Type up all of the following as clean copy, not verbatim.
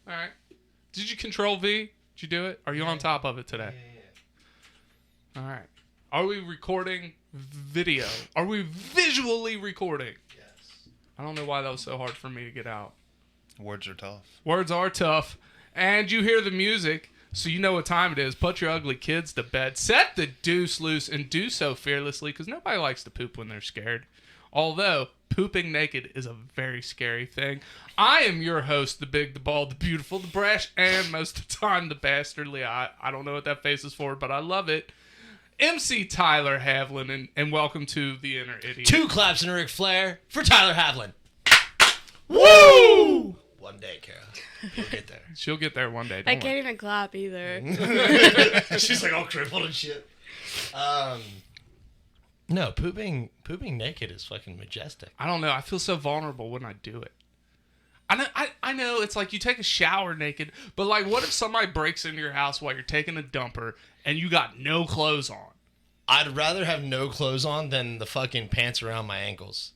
All right. Did you control V? Did you do it? Are you on top of it today? Yeah. All right. Are we recording video? Are we visually recording? Yes. I don't know why that was so hard for me to get out. Words are tough. Words are tough. And you hear the music, so you know what time it is. Put your ugly kids to bed. Set the deuce loose and do so fearlessly, because nobody likes to poop when they're scared. Although, pooping naked is a very scary thing. I am your host, the big, the bald, the beautiful, the brash, and most of the time, the bastardly. I don't know what that face is for, but I love it. MC Tyler Havlin, and welcome to the Inner Idiot. 2 claps and a Ric Flair for Tyler Havlin. Woo! One day, Kara. You'll get there. She'll get there one day. I can't even clap either. She's like all crippled and shit. No, pooping naked is fucking majestic. I don't know. I feel so vulnerable when I do it. I know it's like you take a shower naked, but like what if somebody breaks into your house while you're taking a dumper and you got no clothes on? I'd rather have no clothes on than the fucking pants around my ankles.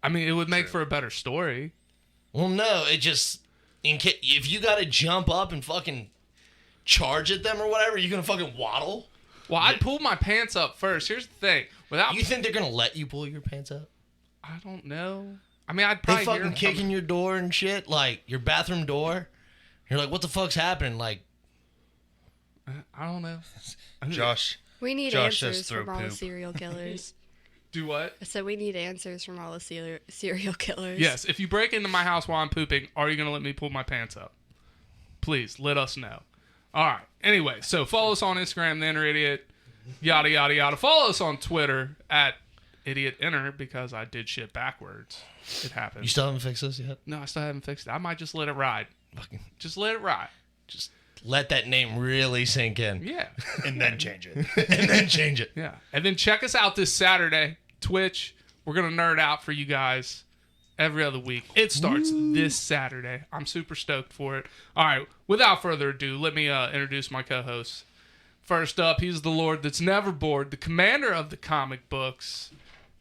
I mean, it would make for a better story. Well, no, it just... if you gotta jump up and fucking charge at them or whatever, you gonna fucking waddle? Well, I'd pull my pants up first. Here's the thing. You think they're gonna let you pull your pants up? I don't know. I mean, I'd They probably fucking kick in your door and shit, like your bathroom door. You're like, what the fuck's happening? Like, I don't know. Josh. We need Josh says answers throw from all the poop. serial killers. Do what? I said we need answers from all the serial killers. Yes. If you break into my house while I'm pooping, are you going to let me pull my pants up? Please, let us know. All right. Anyway, so follow us on Instagram, The Inner Idiot, yada, yada, yada. Follow us on Twitter, @IdiotInner, because I did shit backwards. It happened. you still haven't fixed this yet? No, I still haven't fixed it. I might just let it ride. Fucking Just let it ride. just let that name really sink in. Yeah. And then change it. And then change it. Yeah. And then check us out this Saturday, Twitch. We're going to nerd out for you guys every other week. It starts this Saturday. I'm super stoked for it. All right. Without further ado, let me introduce my co-hosts. First up, he's the Lord that's never bored, the commander of the comic books,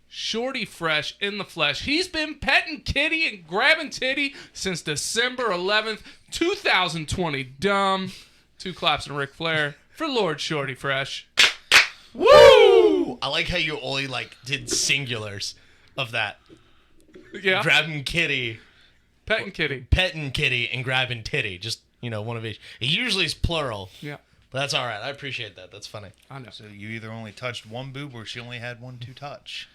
Shorty Fresh in the flesh. He's been petting kitty and grabbing titty since December 11th, 2020. Dumb. 2 claps and Ric Flair for Lord Shorty Fresh. Woo! I like how you only did singulars of that. Yeah. Grabbing kitty, Petting kitty. petting kitty, and grabbing titty. Just, one of each. It usually is plural. Yeah. But that's all right. I appreciate that. That's funny. I know. So you either only touched one boob or she only had one to touch.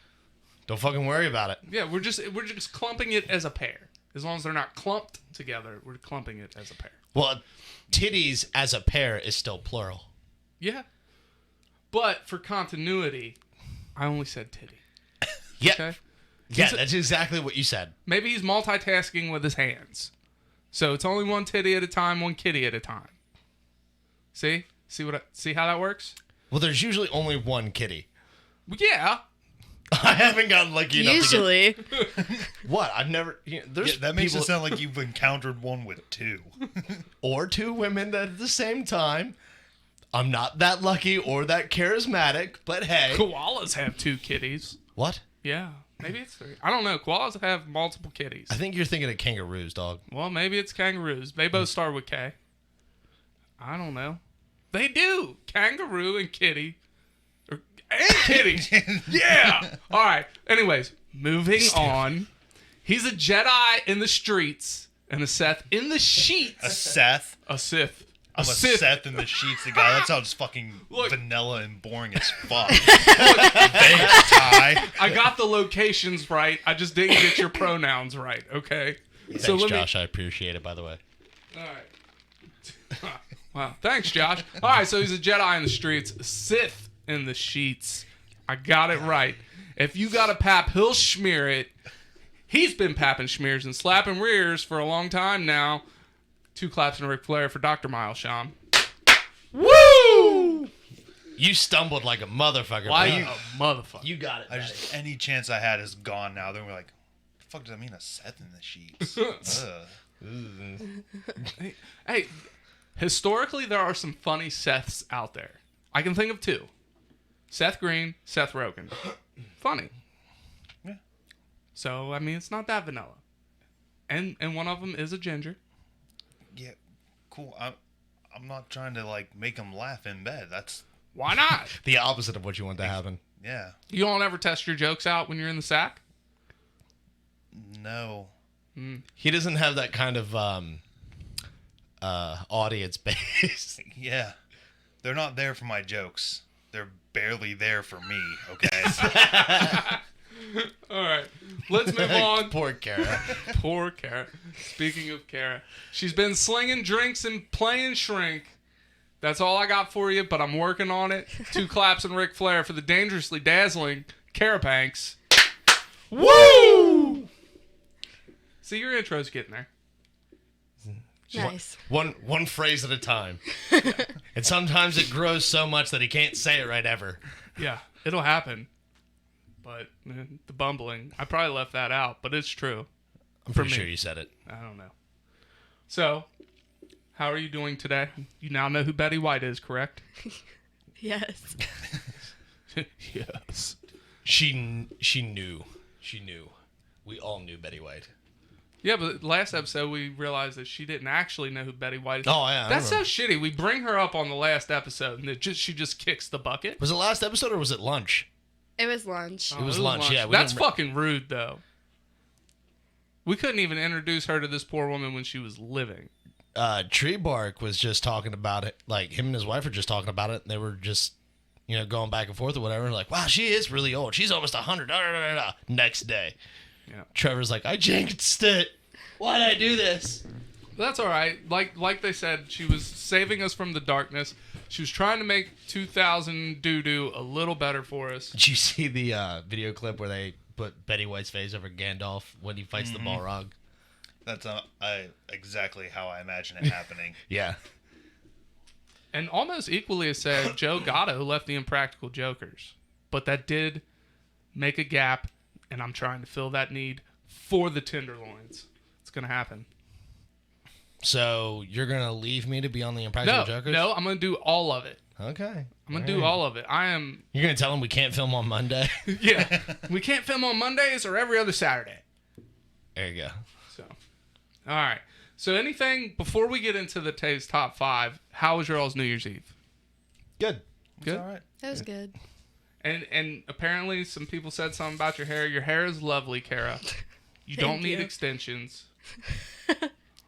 Don't fucking worry about it. Yeah, we're just clumping it as a pair. As long as they're not clumped together, we're clumping it as a pair. Well, titties as a pair is still plural. Yeah. But for continuity, I only said titty. Yeah. Okay? Yeah, that's exactly what you said. Maybe he's multitasking with his hands. So it's only one titty at a time, one kitty at a time. See? See how that works? Well, there's usually only one kitty. Yeah. I haven't gotten lucky enough Usually. to get... What? I've never... there's That makes people... it sound like you've encountered one with 2. Or 2 women at the same time. I'm not that lucky or that charismatic, but hey. Koalas have 2 kitties. What? Yeah. Maybe it's 3. I don't know. Koalas have multiple kitties. I think you're thinking of kangaroos, dog. Well, maybe it's kangaroos. They both start with K. I don't know. They do. Kangaroo and kitty. And kitty. Yeah. All right. Anyways, moving on. He's a Jedi in the streets and a Seth in the sheets. A Seth? A Sith. I'm a Seth in the sheets. The guy. That sounds fucking Look. vanilla and boring as fuck. Thanks, Ty. I got the locations right. I just didn't get your pronouns right. Okay. Thanks, Josh. I appreciate it, by the way. All right. Wow. Thanks, Josh. All right. So he's a Jedi in the streets, a Sith in the sheets. I got it right. If you got a pap, he'll smear it. He's been papping schmears and slapping rears for a long time now. 2 claps and a Ric Flair for Dr. Myles, Sean. Woo! You stumbled like a motherfucker. Why bro. you a motherfucker? You got it. Any chance I had is gone now. Then we're like, what the fuck does that mean, a Seth in the sheets? Ugh. Hey, historically, there are some funny Seths out there. I can think of 2. Seth Green, Seth Rogen. Funny. Yeah. So, I mean, it's not that vanilla. And one of them is a ginger. yeah, cool. I'm not trying to like make them laugh in bed. That's Why not? The opposite of what you want to happen. yeah. You don't ever test your jokes out when you're in the sack? No. He doesn't have that kind of audience base. Yeah. They're not there for my jokes. They're barely there for me, okay? All right. Let's move on. Poor Kara. Poor Kara. Speaking of Kara, she's been slinging drinks and playing shrink. That's all I got for you, but I'm working on it. 2 claps and Ric Flair for the dangerously dazzling Kara Banks. Woo! See, your intro's getting there. Nice. One phrase at a time. And sometimes it grows so much that he can't say it right ever. Yeah, it'll happen. But the bumbling, I probably left that out, but it's true. I'm For pretty me. sure you said it. I don't know. So, how are you doing today? You now know who Betty White is, correct? Yes. Yes. She knew. She knew. We all knew Betty White. Yeah, but last episode we realized that she didn't actually know who Betty White is. Oh, yeah. I That's so remember. shitty. We bring her up on the last episode, and she just kicks the bucket. Was it last episode or was it lunch? It was lunch. It was lunch, yeah, we That's didn't- fucking rude, though. We couldn't even introduce her to this poor woman when she was living. Tree Bark was just talking about it. Like, him and his wife were just talking about it, and they were just, going back and forth or whatever. Like, wow, she is really old. She's almost 100. Da, da, da, da. Next day. Yeah. Trevor's like, I jinxed it. Why'd I do this? That's all right. Like they said, she was saving us from the darkness. She was trying to make 2000 doo-doo a little better for us. Did you see the video clip where they put Betty White's face over Gandalf when he fights the Balrog? That's exactly how I imagine it happening. Yeah. And almost equally as sad, Joe Gatto left the Impractical Jokers. But that did make a gap, and I'm trying to fill that need for the Tenderloins. It's going to happen. So you're going to leave me to be on the Impractical Jokers? No, I'm going to do all of it. Okay. I'm going to do all of it. I am... You're going to tell him we can't film on Monday? Yeah. We can't film on Mondays or every other Saturday. There you go. So, all right. So anything, before we get into the Tay's top 5, how was your all's New Year's Eve? Good. Good? It's all right. That was good. And apparently some people said something about your hair. Your hair is lovely, Kara. You don't Thank need you. extensions.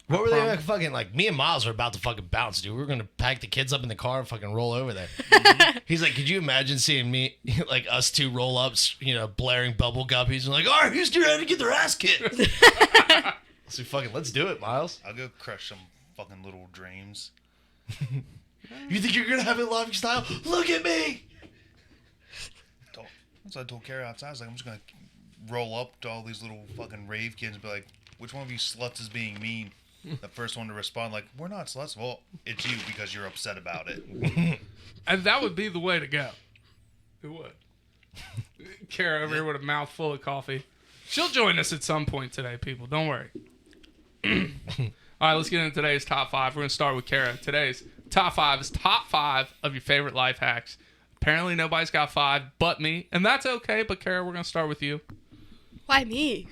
What were they promise. fucking like? Me and Myles were about to fucking bounce, dude. We were gonna pack the kids up in the car and fucking roll over there. He's like, could you imagine seeing me, like us two roll ups, blaring bubble guppies and like, all right, who's ready to get their ass kicked? So fucking, let's do it, Myles. I'll go crush some fucking little dreams. You think you're gonna have it live style? Look at me. So I told Kara outside, I was like, I'm just gonna roll up to all these little fucking rave kids and be like, which one of you sluts is being mean? The first one to respond, like, we're not sluts. Well, it's you because you're upset about it. And that would be the way to go. It would. Kara over here with a mouthful of coffee. She'll join us at some point today, people. Don't worry. All right, let's get into today's top 5. We're going to start with Kara. Today's top 5 is top 5 of your favorite life hacks. Apparently nobody's got 5 but me, and that's okay. But Kara, we're going to start with you. Why me?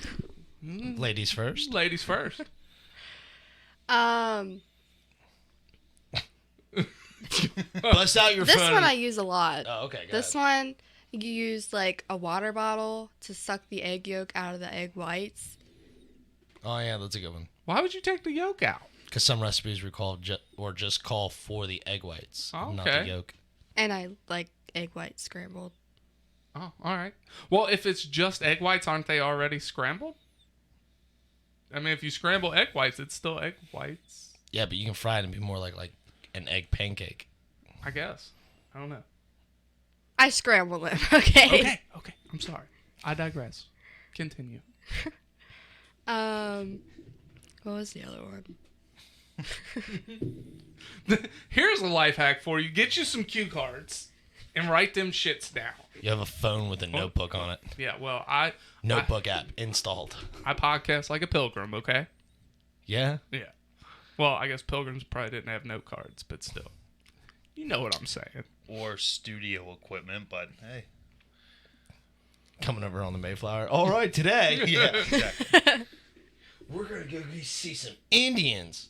Ladies first. Ladies first. Bust out your This phone. one I use a lot. Oh, okay. Go This ahead. one, you use like a water bottle to suck the egg yolk out of the egg whites. Oh yeah, that's a good one. Why would you take the yolk out? Because some recipes just call for the egg whites, Oh, not okay. the yolk. And I like egg whites scrambled. Oh, all right. Well, if it's just egg whites, aren't they already scrambled? I mean, if you scramble egg whites, it's still egg whites, Yeah, but you can fry it and be more like an egg pancake. I guess. I don't know. I scramble them, okay? Okay. I'm sorry. I digress. Continue. What was the other one? Here's a life hack for you. Get you some cue cards and write them shits down. You have a phone with a notebook on it. Yeah, well, I Notebook app installed. I podcast like a pilgrim, okay? Yeah? Yeah. Well, I guess pilgrims probably didn't have note cards, but still. You know what I'm saying. Or studio equipment, but hey. Coming over on the Mayflower. All right, today Yeah, exactly. we're going to go see some Indians.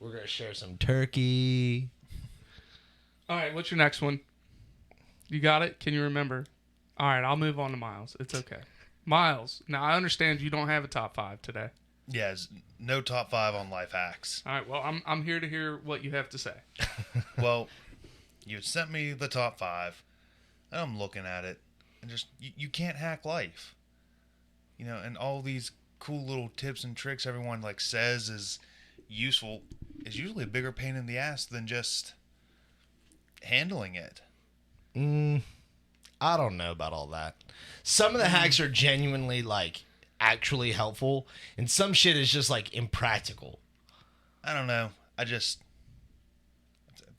We're going to share some turkey. All right, what's your next one? You got it? Can you remember? All right, I'll move on to Myles. It's okay. Myles, now I understand you don't have a top 5 today. Yes, no top 5 on life hacks. All right, well, I'm here to hear what you have to say. Well, you sent me the top 5, and I'm looking at it, and just, you can't hack life. You know, and all these cool little tips and tricks everyone, like, says is useful is usually a bigger pain in the ass than just handling it. I don't know about all that. Some of the hacks are genuinely, like, actually helpful, and some shit is just, like, impractical. I don't know. If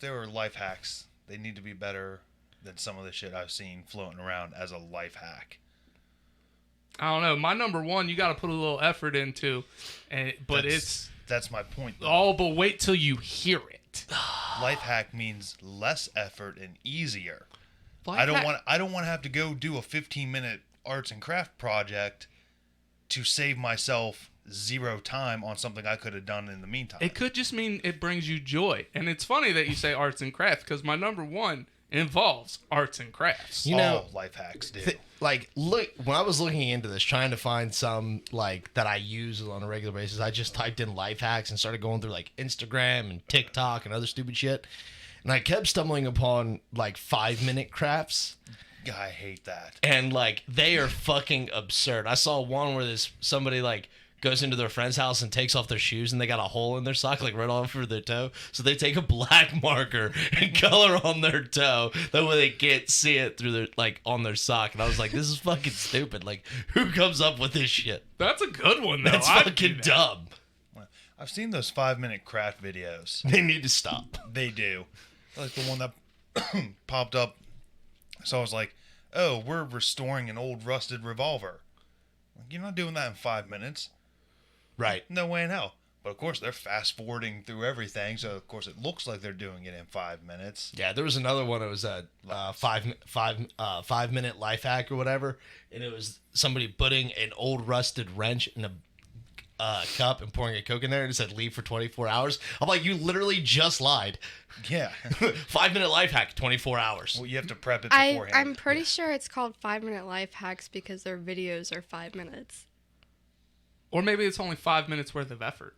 there were life hacks, they need to be better than some of the shit I've seen floating around as a life hack. I don't know. My number 1, you got to put a little effort into, but That's my point, though. Oh, but wait till you hear it. Life hack means less effort and easier. Life I don't hack- want to have to go do a 15-minute arts and craft project to save myself 0 time on something I could have done in the meantime. It could just mean it brings you joy. And it's funny that you say arts and crafts because my number 1 involves arts and crafts. You know, all life hacks do. Look, when I was looking into this, trying to find some, like, that I use on a regular basis, I just typed in life hacks and started going through, like, Instagram and TikTok and other stupid shit. And I kept stumbling upon, like, 5-minute crafts. I hate that. And, like, they are fucking absurd. I saw one where somebody, like, goes into their friend's house and takes off their shoes and they got a hole in their sock, like, right over their toe. So they take a black marker and color on their toe. That way they can't see it through their, like, on their sock. And I was like, this is fucking stupid. Like, who comes up with this shit? That's a good one, though. That's I'd do fucking that. dumb. I've seen those 5-minute craft videos. They need to stop. They do. Like the one that popped up. So I was like, oh, we're restoring an old rusted revolver. You're not doing that in 5 minutes. Right. No way in hell. But of course, they're fast forwarding through everything. So of course, it looks like they're doing it in 5 minutes. Yeah, there was another one. It was a 5-minute life hack or whatever, and it was somebody putting an old rusted wrench in a cup and pouring a Coke in there, and it said leave for 24 hours. I'm like, you literally just lied. Yeah. 5-minute life hack, 24 hours. Well, you have to prep it beforehand. I'm pretty sure it's called 5-minute life hacks because their videos are 5 minutes. Or maybe it's only 5 minutes worth of effort.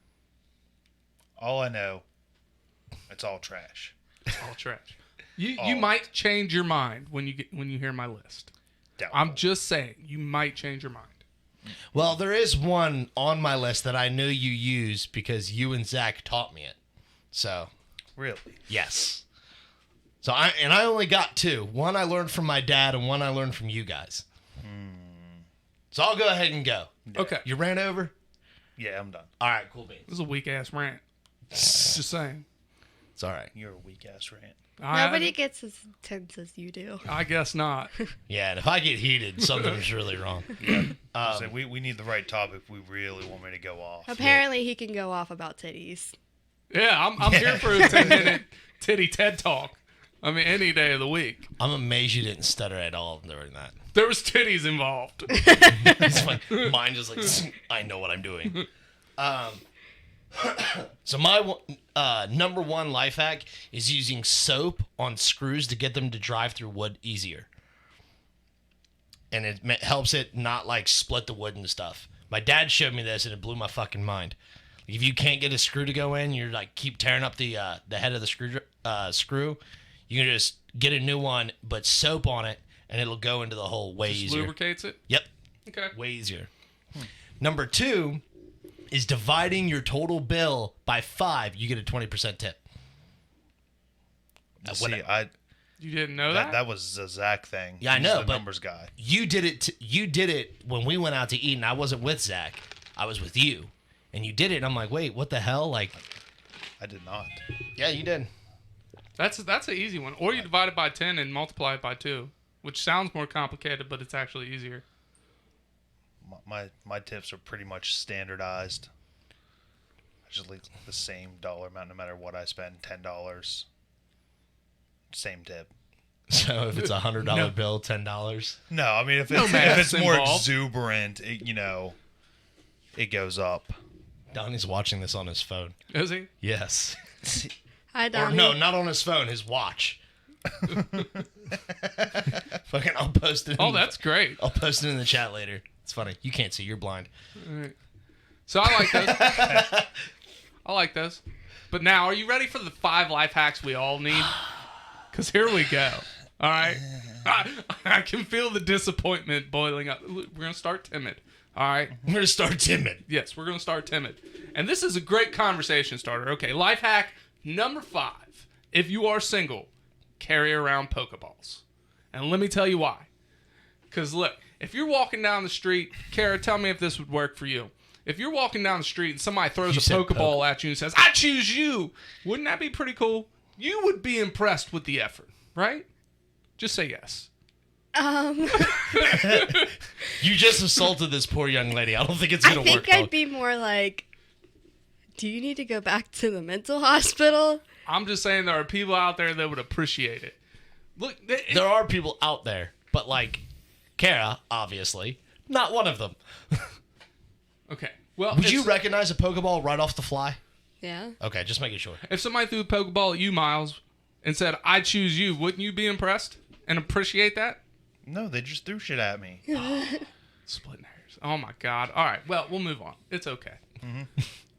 All I know, it's all trash. It's all trash. You might change your mind when you hear my list. Doubtful. I'm just saying, you might change your mind. Well, there is one on my list that I know you use because you and Zach taught me it. So, Really? yes. So I only got 2. One I learned from my dad and one I learned from you guys. So I'll go ahead and go. Okay. You ran over? Yeah, I'm done. All right, cool beans. This is a weak ass rant. Just saying. It's all right. You're a weak ass rant. Nobody gets as intense as you do. I guess not. Yeah, and if I get heated, something's really wrong. So we need the right topic if we really want me to go off. Apparently, he can go off about titties. Yeah, I'm here for a 10-minute titty TED talk. I mean, any day of the week. I'm amazed you didn't stutter at all during that. There was titties involved. It's like, mine just like, I know what I'm doing. So my number 1 life hack is using soap on screws to get them to drive through wood easier. And it helps it not, like, split the wood and stuff. My dad showed me this, and it blew my fucking mind. If you can't get a screw to go in, you're, like, keep tearing up the head of the screw. You can just get a new one, but soap on it, and it'll go into the hole way Just easier. lubricates it. Yep. Okay. Way easier. Number 2 is dividing your total bill by 5. You get a 20% tip. See, You didn't know that? that was a Zach thing. Yeah, I He's know, the but numbers guy. You did it. You did it when we went out to eat, and I wasn't with Zach. I was with you, and you did it. And I'm like, wait, what the hell? Like, I did not. yeah, you did. That's an easy one. Or you divide it by 10 and multiply it by 2, which sounds more complicated, but it's actually easier. My tips are pretty much standardized. I just leave the same dollar amount no matter what I spend. $10. Same tip. So if it's a $100 No. bill, $10. No, I mean if No it's, math's if it's more involved. exuberant, it goes up. Donnie's watching this on his phone. Is he? Yes. Hi, Or Donnie. no, not on his phone, his watch. Fucking, I'll post it. Oh, that's great. I'll post it in the chat later. It's funny. You can't see. You're blind. All right. So I like those. I like those. But now, are you ready for the 5 life hacks we all need? Because here we go. All right. I can feel the disappointment boiling up. We're going to start timid. All right. We're going to start timid. Yes, we're going to start timid. And this is a great conversation starter. Okay, life hack number 5. If you are single, carry around Pokeballs. And let me tell you why. Because look, if you're walking down the street, Kara, tell me if this would work for you. If you're walking down the street and somebody throws a Pokeball at you and says, I choose you, wouldn't that be pretty cool? You would be impressed with the effort, right? Just say yes. You just assaulted this poor young lady. I don't think it's going to I work. think I'd be more like, do you need to go back to the mental hospital? I'm just saying there are people out there that would appreciate it. Look, There are people out there, but like Kara, obviously, not one of them. okay. Well, Would you recognize a Pokeball right off the fly? Yeah. Okay, just making sure. if somebody threw a Pokeball at you, Myles, and said, I choose you, wouldn't you be impressed and appreciate that? No, they just threw shit at me. Splitting hairs. Oh, my God. All right. Well, we'll move on. It's okay.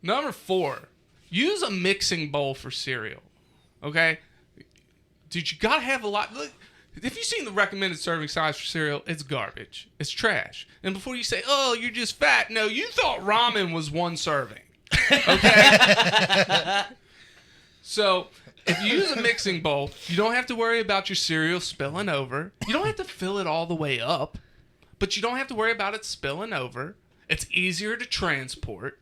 Number 4, use a mixing bowl for cereal. Okay? Dude, you got to have a lot. Look, if you've seen the recommended serving size for cereal, it's garbage. It's trash. And before you say, oh, you're just fat, no, you thought ramen was 1 serving. Okay? So, if you use a mixing bowl, you don't have to worry about your cereal spilling over. You don't have to fill it all the way up, but you don't have to worry about it spilling over. It's easier to transport.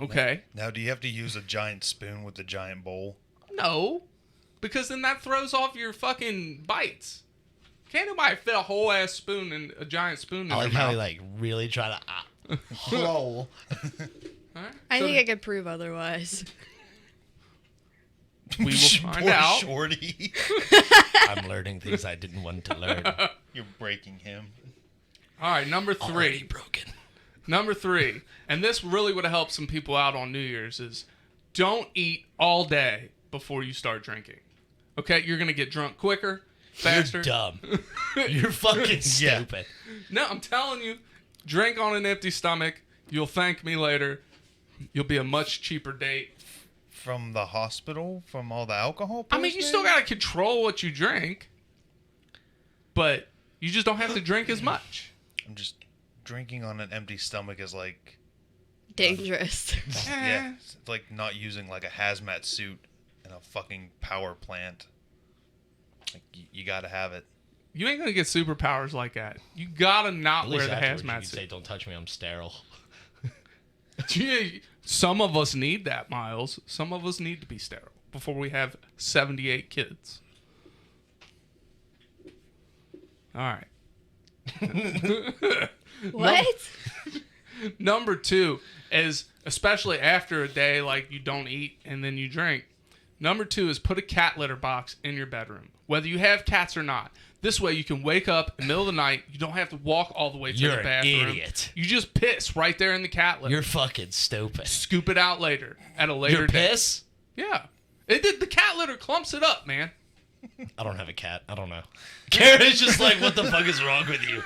Okay? Now, do you have to use a giant spoon with a giant bowl? No, because then that throws off your fucking bites. Can't nobody fit a whole ass spoon in a giant spoon in I their like how mouth. he like really try to roll. All right? I So think I could prove otherwise. we will find Poor out. Shorty. I'm learning things I didn't want to learn. You're breaking him. All right, number 3. Already broken. Number 3, and this really would have helped some people out on New Year's, is don't eat all day before you start drinking. Okay, you're gonna get drunk quicker, faster. You're dumb. You're fucking stupid. No, I'm telling you, drink on an empty stomach. You'll thank me later. You'll be a much cheaper date. From the hospital? From all the alcohol? I mean, you still gotta control what you drink, but you just don't have to drink as much. I'm just drinking on an empty stomach is like, Dangerous. yeah, it's like not using like a hazmat suit in a fucking power plant. Like you gotta have it. You ain't gonna get superpowers like that. You gotta not At wear least the afterwards you hazmat can say, suit. "Don't touch me, I'm sterile." Yeah, some of us need that, Myles. Some of us need to be sterile before we have 78 kids. All right. What? Number 2 is, especially after a day like you don't eat and then you drink, number 2 is put a cat litter box in your bedroom, whether you have cats or not. This way you can wake up in the middle of the night. You don't have to walk all the way to You're the an bathroom. idiot. You just piss right there in the cat litter. You're fucking stupid. Scoop it out later at a later Your date. piss? Yeah. It did. The cat litter clumps it up, man. I don't have a cat. I don't know. Karen's just like, what the fuck is wrong with you?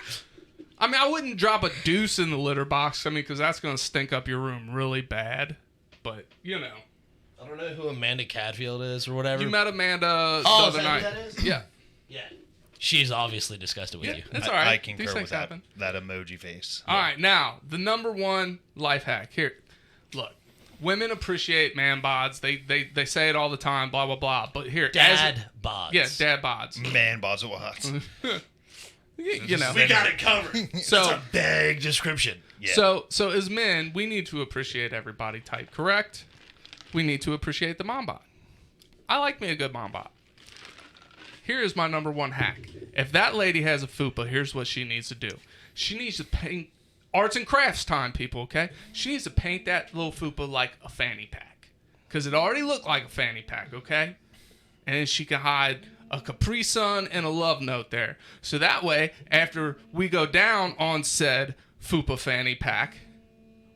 I mean, I wouldn't drop a deuce in the litter box. I mean, because that's going to stink up your room really bad. But, you know. I don't know who Amanda Cadfield is or whatever. You met Amanda the Oh, other is that night. who that is? Yeah. Yeah. She's obviously disgusted with Yeah, you. it's all right. I These concur things with that, happen. that emoji face. All right, now, the number 1 life hack. Here, look. Women appreciate man bods. They say it all the time, blah, blah, blah. But here, Dad bods. Yeah, dad bods. Man, Boswats. You know. We got it covered. So, That's a big description. Yeah. so as men, we need to appreciate every body type, correct? We need to appreciate the mom bod. I like me a good mom bod. Here is my number 1 hack. If that lady has a fupa, here's what she needs to do. She needs to paint arts and crafts time, people, okay? She needs to paint that little fupa like a fanny pack. Because it already looked like a fanny pack, okay? And then she can hide a Capri Sun and a love note there. So that way, after we go down on said fupa fanny pack,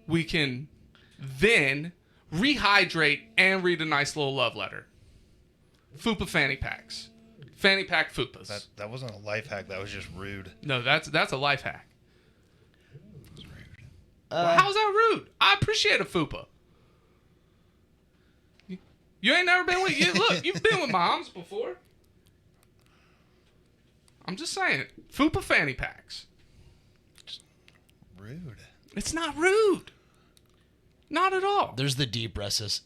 we can then rehydrate and read a nice little love letter. Fupa fanny packs. Fanny pack fupas. That wasn't a life hack. That was just rude. No, that's a life hack. Well, how's that rude? I appreciate a fupa. You ain't never been with you. Look, you've been with moms before. I'm just saying, fupa fanny packs. Rude. It's not rude. Not at all. There's the deep recesses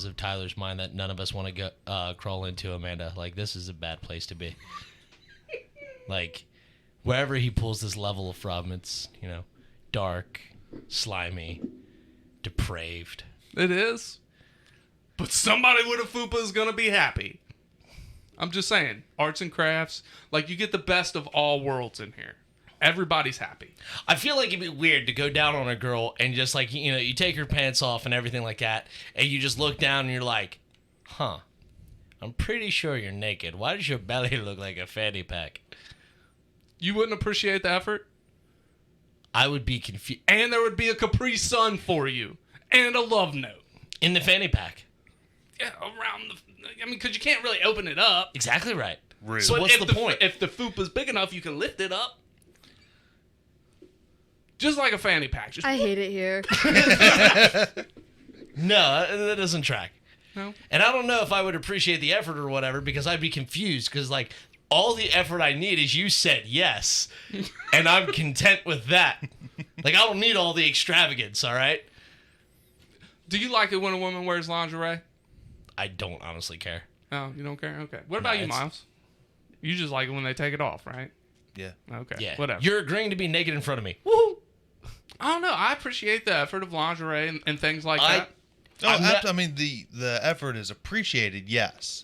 of Tyler's mind that none of us want to go crawl into, Amanda. Like, this is a bad place to be. Like, wherever he pulls this level from, it's, dark, slimy, depraved. It is. But somebody with a fupa is going to be happy. I'm just saying, arts and crafts, like, you get the best of all worlds in here. Everybody's happy. I feel like it'd be weird to go down on a girl and just, like, you take her pants off and everything like that, and you just look down and you're like, huh, I'm pretty sure you're naked. Why does your belly look like a fanny pack? You wouldn't appreciate the effort? I would be confused. And there would be a Capri Sun for you. And a love note. In the fanny pack. Yeah, because you can't really open it up. Exactly right. Rude. So But what's if the point? If the fupa's big enough, you can lift it up. Just like a fanny pack. Just I hate it here. No, that doesn't track. No. And I don't know if I would appreciate the effort or whatever, because I'd be confused, because, like, all the effort I need is you said yes, and I'm content with that. Like, I don't need all the extravagance, all right? Do you like it when a woman wears lingerie? I don't honestly care. Oh, you don't care? Okay. What about you, it's- Myles? You just like it when they take it off, right? Yeah. Okay. Yeah. Whatever. You're agreeing to be naked in front of me. Woo! I don't know. I appreciate the effort of lingerie and things like that. No, I'm not- I mean, the effort is appreciated, yes.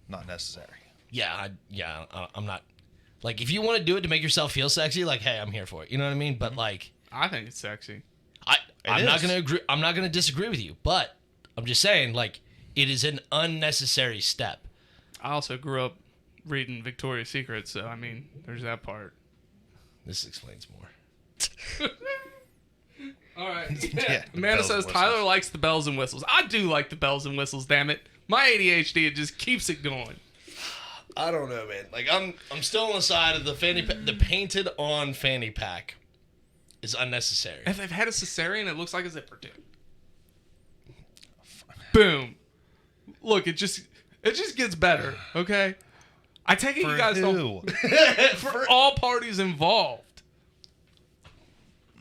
Not necessary. I'm not. Like, if you want to do it to make yourself feel sexy, like, hey, I'm here for it. You know what I mean? But, like, I think it's sexy. I'm not is. gonna agree. I'm not gonna disagree with you, but I'm just saying, like, it is an unnecessary step. I also grew up reading Victoria's Secret, so, I mean, there's that part. This explains more. All right. Yeah, the Amanda bells says and Tyler whistles. likes the bells and whistles. I do like the bells and whistles, damn it. My ADHD, it just keeps it going. I don't know, man. Like, I'm still on the side of the the painted on fanny pack is unnecessary. If they've had a cesarean, it looks like a zipper tube. Boom. Look, it just gets better, okay? I take it For you guys who? don't... For all parties involved.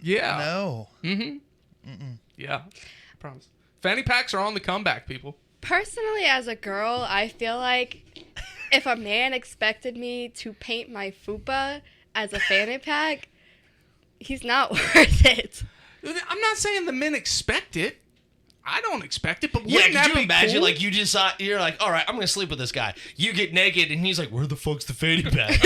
Yeah. No. Yeah. I promise. Fanny packs are on the comeback, people. Personally, as a girl, I feel like if a man expected me to paint my fupa as a fanny pack, he's not worth it. I'm not saying the men expect it. I don't expect it, but Yeah, wouldn't could that you be imagine, cool? like, you just you're like, all right, I'm going to sleep with this guy. You get naked, and he's like, where the fuck's the fanny pack?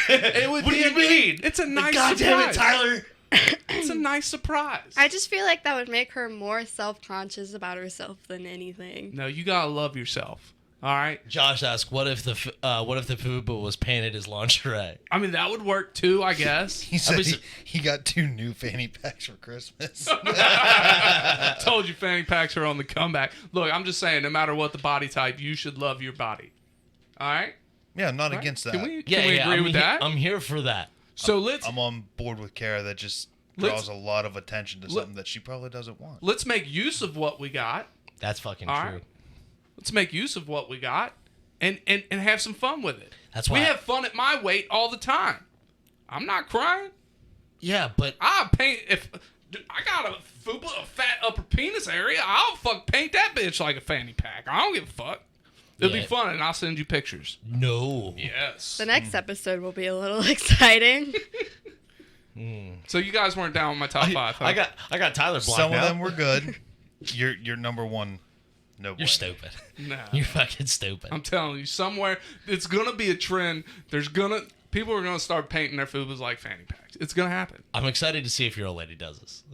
It would What be do you mean? It's a nice God damn it, surprise. Tyler. It's a nice surprise. I just feel like that would make her more self-conscious about herself than anything. No, you gotta love yourself. All right. Josh asked, what if the fupa was painted as lingerie? I mean, that would work too, I guess. He said was- he got 2 new fanny packs for Christmas. Told you fanny packs are on the comeback. Look, I'm just saying, no matter what the body type, you should love your body. All right. Yeah, I'm not All right? against that. Can we Yeah, agree I'm with that? I'm here for that. So let's I'm on board with Kara. That just Let's- draws a lot of attention to something that she probably doesn't want. let's make use of what we got. That's fucking All true. right. Let's make use of what we got and have some fun with it. That's We why have fun at my weight all the time. I'm not crying. Yeah, but I paint if I got a fupa, a fat upper penis area. I'll paint that bitch like a fanny pack. I don't give a fuck. It'll Yeah. be fun, and I'll send you pictures. no. Yes. The next episode will be a little exciting. So you guys weren't down with my top five. Huh? I got Tyler blocked Some of out. them were good. You're number one. No, You're bueno. stupid. No. You're fucking stupid. I'm telling you, somewhere it's gonna be a trend. People are gonna start painting their fupas like fanny packs. It's gonna happen. I'm excited to see if your old lady does this.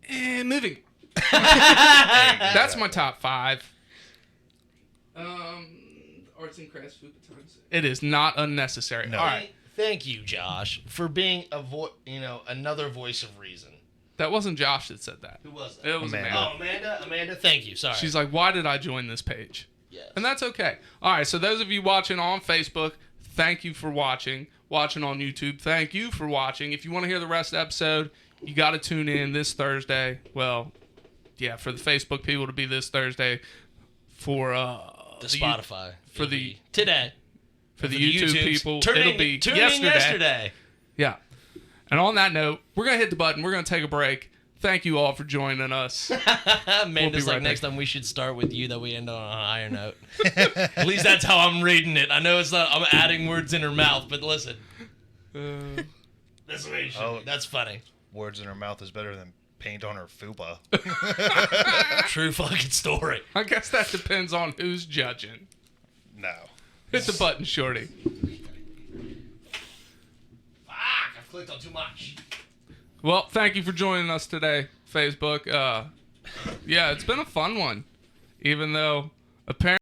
And moving. That's my top five. Arts and crafts fupa times. It is not unnecessary. No. All right. Thank you, Josh, for being another voice of reason. That wasn't Josh that said that. Who was that? It was Amanda. Amanda. Oh, Amanda, thank you. Sorry. She's like, why did I join this page? Yes. And that's okay. All right, so those of you watching on Facebook, thank you for watching. Watching on YouTube, thank you for watching. If you want to hear the rest of the episode, you got to tune in this Thursday. Well, yeah, for the Facebook people to be this Thursday for the Spotify. for the today. For the YouTube people, it'll be tune yesterday. in yesterday. Yeah. And on that note, we're going to hit the button. We're going to take a break. Thank you all for joining us. Amanda's right like, next back. time we should start with you, that we end on a higher note. At least that's how I'm reading it. I know it's not, I'm adding words in her mouth, but listen. That's the way it should be. That's funny. Words in her mouth is better than paint on her fupa. True fucking story. I guess that depends on who's judging. No. Hit the button, Shorty. Fuck, I've clicked on too much. Well, thank you for joining us today, Facebook. Yeah, it's been a fun one. Even though apparently